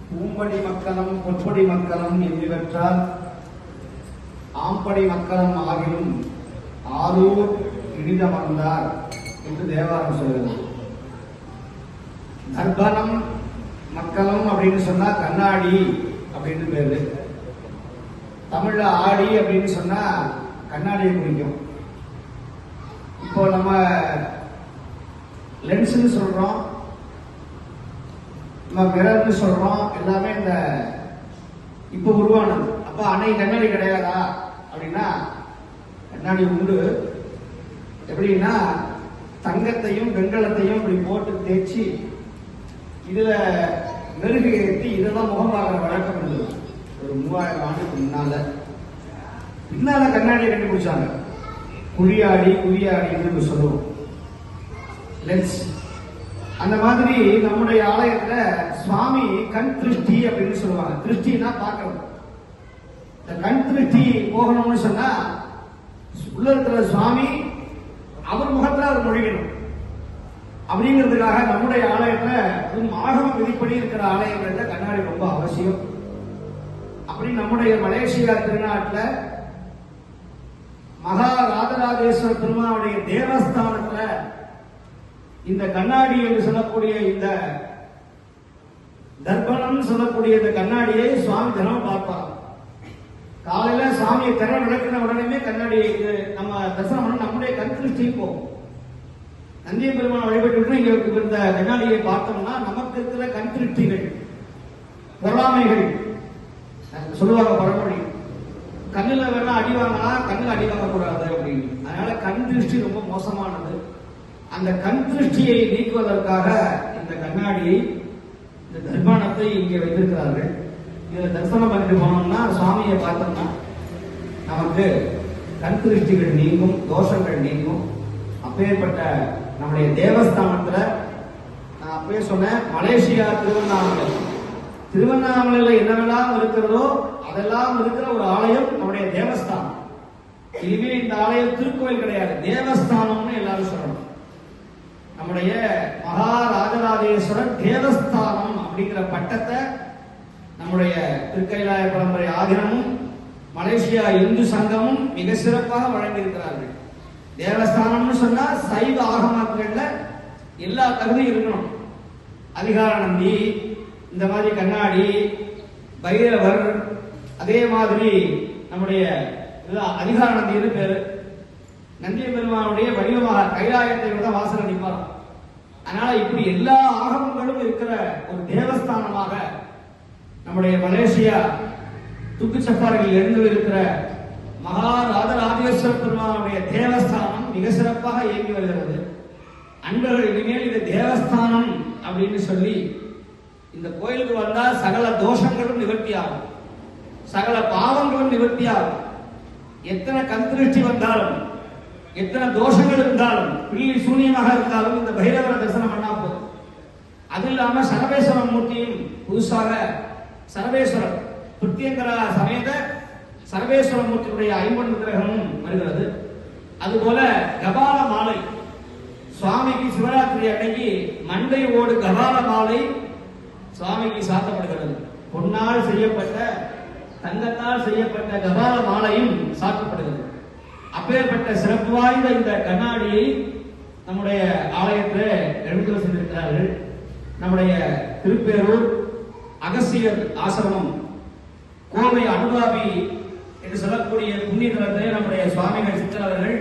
பூம்படி மக்களும் பொற்படி மக்களும் என்கிறவற்றால் ஆம்படி மக்களும் ஆகிலும் ஆரூர் இனிதமர்ந்தார் என்று தேவாரம் சொல்கிறது. தர்பனம் மக்களும் அப்படின்னு சொன்னா கண்ணாடி அப்படின்னு பேரு. தமிழ்ல ஆடி அப்படின்னு சொன்னா கண்ணாடியை குறிக்கும். இப்போ நம்ம லென்ஸ்ன்னு சொல்றோம், நம்ம மிரர்னு சொல்றோம், எல்லாமே இந்த இப்போ உருவானது. அப்ப அன்னைக்கு கண்ணாடி கிடையாதா அப்படின்னா கண்ணாடி உண்டு. எப்படின்னா தங்கத்தையும் வெண்கலத்தையும் இப்படி போட்டு தேய்ச்சி இதுல மெருகு ஏற்றி இதெல்லாம் முகம் பார்க்கிற வழக்கம் இருந்தது. ஒரு 3000 ஆண்டுக்கு பின்னால கண்ணாடியை கண்டுபிடிச்சாங்க. குழியாடின்னு சொல்லுவோம், லென்ஸ். அந்த மாதிரி நம்முடைய ஆலயத்துல சுவாமி கண் திருஷ்டி அப்படின்னு சொல்லுவாங்க. திருஷ்டினா பார்க்கறது. இந்த கண் திருஷ்டி போகணும்னு சொன்னா உள்ள இருக்கிற சுவாமி அவர் முகத்துல அவர் மொழிகணும் அப்படிங்கிறதுக்காக நம்முடைய ஆலயத்துல ஆகம விதிப்படி இருக்கிற ஆலயங்கள்ல கண்ணாடி ரொம்ப அவசியம். அப்படி நம்முடைய மலேசியா திருநாட்டுல மகா ராஜராஜேஸ்வர பெருமானுடைய தேவஸ்தானத்துல இந்த கண்ணாடி என்று சொல்லக்கூடிய இந்த தர்ப்பணம் சொல்லக்கூடிய இந்த கண்ணாடியை சுவாமி தினம் பார்ப்பார். காலையில சாமியை திற நடக்கிற உடனே கண்ணாடியை நம்ம தரிசனம் பண்ண நம்முடைய கண் திருஷ்டி போகும். நந்திய பெருமான் வழிபட்டு இங்க இந்த கண்ணாடியை பார்த்தோம்னா நமக்கு இருக்கிற கண் திருஷ்டிகள், பொறாமைகள் சொல்லுவாங்க பழமொழி. கண்ணுல வேணா அடி வாங்கினா கண்ணுல அடி வாங்கக்கூடாது அப்படின்னு. அதனால கண் திருஷ்டி ரொம்ப மோசமானது. அந்த கண் திருஷ்டியை நீக்குவதற்காக இந்த கண்ணாடியை, இந்த தர்ப்பணத்தை இங்கே வைத்திருக்கிறார்கள். இதுல தரிசனம் பண்ணிட்டு போனோம்னா சுவாமியை பார்த்தோம்னா நமக்கு கண் திருஷ்டிகள் நீங்கும், தோஷங்கள் நீங்கும். அப்பேற்பட்ட நம்முடைய தேவஸ்தானத்துல நான் அப்பவே சொன்னேன், மலேசியா திருவண்ணாமலையில என்னவெல்லாம் இருக்கிறதோ அதெல்லாம் இருக்கிற ஒரு ஆலயம் நம்முடைய தேவஸ்தானம். இனிமே இந்த ஆலயம் திருக்கோயில் கிடையாது, தேவஸ்தானம்னு எல்லாரும் சொல்லணும். நம்முடைய மகா ராஜராஜேஸ்வரர் தேவஸ்தானம் அப்படிங்கிற பட்டத்தை நம்முடைய திருக்கைலாய பரம்பரை ஆதீனமும் மலேசியா இந்து சங்கமும் மிக சிறப்பாக வழங்கியிருக்கிறார்கள். தேவஸ்தானம்னு சொன்னா சைவ ஆகமங்கள்ல எல்லா தகுதியும் இருக்கணும். அதிகார நந்தி, இந்த மாதிரி கண்ணாடி, பைரவர், அதே மாதிரி நம்முடைய அதிகார நந்தின்னு பேரு. நந்திய பெருமானுடைய வடிவமாக கைலாயத்தை விட வாசல் நிற்பாராம். அதனால இப்படி எல்லா ஆகமங்களும் இருக்கிற ஒரு தேவஸ்தானமாக நம்முடைய மலேசியா துக்குச்சப்பாறையில் இருந்து இருக்கிற மகா ராஜராஜேஸ்வர பெருமானுடைய தேவஸ்தானம் மிக சிறப்பாக இயங்கி வருகிறது. அன்பர்கள் இனிமேல் இது தேவஸ்தானம் அப்படின்னு சொல்லி இந்த கோயிலுக்கு வந்தா சகல தோஷங்களும் நிவர்த்தியாகும், சகல பாவங்களும் நிவர்த்தியாகும். எத்தனை கண் திருஷ்டி வந்தாலும், எத்தனை தோஷங்கள் இருந்தாலும், பிள்ளை சூன்யமாக இருந்தாலும் இந்த பைரவரை தரிசனம் பண்ணா போதும். அது இல்லாம சரபேஸ்வர மூர்த்தியும் புதுசாக சரபேஸ்வரர் பிருத்தியங்கரா சமேத சர்வேஸ்வர மூர்த்தியுடைய 50 விக்கிரகமும் வருகிறது. அதுபோல கபால மாலை சுவாமிக்கு சிவராத்திரி அன்னைக்கு மண்டை ஓடு கபால மாலை சுவாமிக்கு சாத்தப்படுகிறது. பொன்னால் செய்யப்பட்ட, தங்கத்தால் செய்யப்பட்ட கபால மாலையும் சாத்தப்படுகிறது. அப்பேற்பட்ட சிறப்பு வாய்ந்த இந்த கண்ணாடியை நம்முடைய ஆலயத்தில் எழுந்து சென்றிருக்கிறார்கள். நம்முடைய திருப்பேரூர் அகசியர் ஆசிரமம் கோவை அனுதாபி என்று சொல்லக்கூடிய புண்ணிய தலத்திலே நம்முடைய சுவாமிகள் சித்தர்கள்